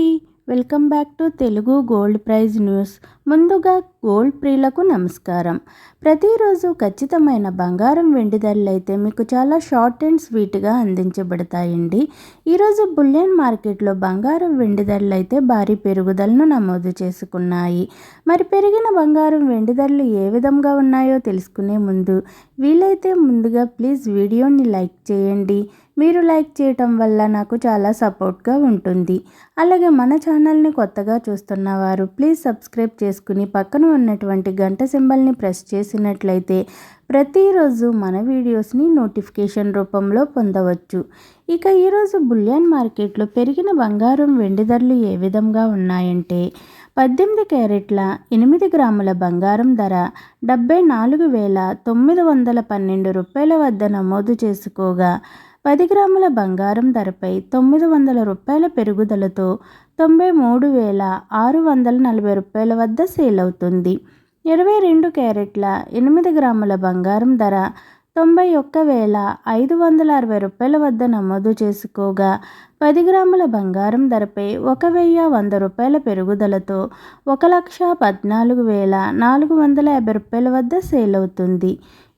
అండి, welcome back to Telugu gold prize news. ముందుగా gold ప్రియులకు నమస్కారం. ప్రతిరోజు ఖచ్చితమైన బంగారం వెండి ధరలు అయితే మీకు చాలా షార్ట్ అండ్ స్వీట్గా అందించబడతాయండి. ఈరోజు బులియన్ మార్కెట్లో బంగారం వెండి ధరలు అయితే భారీ పెరుగుదలను నమోదు చేసుకున్నాయి. మరి పెరిగిన బంగారం వెండి ధరలు ఏ విధంగా ఉన్నాయో తెలుసుకునే ముందు వీలైతే ముందుగా ప్లీజ్ వీడియోని లైక్ చేయండి. మీరు లైక్ చేయటం వల్ల నాకు చాలా సపోర్ట్గా ఉంటుంది. అలాగే మన ఛానల్ని కొత్తగా చూస్తున్నవారు ప్లీజ్ సబ్స్క్రైబ్ చేసుకుని పక్కన ఉన్నటువంటి గంట సింబల్ని ప్రెస్ చేసినట్లయితే ప్రతిరోజు మన వీడియోస్ని నోటిఫికేషన్ రూపంలో పొందవచ్చు. ఇక ఈరోజు బులియన్ మార్కెట్లో పెరిగిన బంగారం వెండి ధరలు ఏ విధంగా ఉన్నాయంటే 18 క్యారెట్ల 8 గ్రాముల బంగారం ధర 74,912 రూపాయల వద్ద నమోదు చేసుకోగా 10 గ్రాముల బంగారం ధరపై 900 రూపాయల పెరుగుదలతో 93,640 రూపాయల వద్ద సేల్ అవుతుంది. 22 క్యారెట్ల 8 గ్రాముల బంగారం ధర 91,560 రూపాయల వద్ద నమోదు చేసుకోగా 10 గ్రాముల బంగారం ధరపై 1,100 రూపాయల పెరుగుదలతో 1,14,450 రూపాయల వద్ద సేల్ అవుతుంది.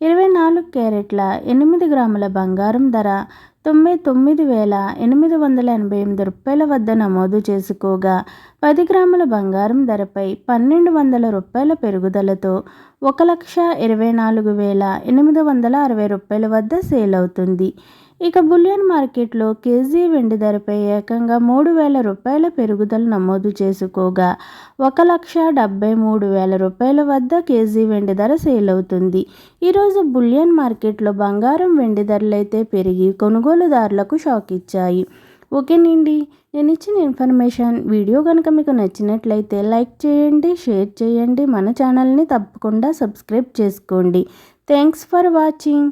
24 క్యారెట్ల 8 గ్రాముల బంగారం ధర 99,888 రూపాయల వద్ద నమోదు చేసుకోగా 10 గ్రాముల బంగారం ధరపై 1,200 రూపాయల పెరుగుదలతో 1,24,860 రూపాయల వద్ద సేల్ అవుతుంది. ఇక బులియన్ మార్కెట్లో కేజీ వెండి ధరపై ఏకంగా 3,000 రూపాయల పెరుగుదల నమోదు చేసుకోగా 1,73,000 రూపాయల వద్ద కేజీ వెండి ధర సేల్ అవుతుంది. ఈరోజు బులియన్ మార్కెట్లో బంగారం వెండి ధరలు అయితే పెరిగి కొనుగోలుదారులకు షాక్ ఇచ్చాయి. ఓకేనండి, నేను ఇచ్చిన ఇన్ఫర్మేషన్ వీడియో కనుక మీకు నచ్చినట్లయితే లైక్ చేయండి, షేర్ చేయండి, మన ఛానల్ని తప్పకుండా సబ్స్క్రైబ్ చేసుకోండి. Thanks for watching.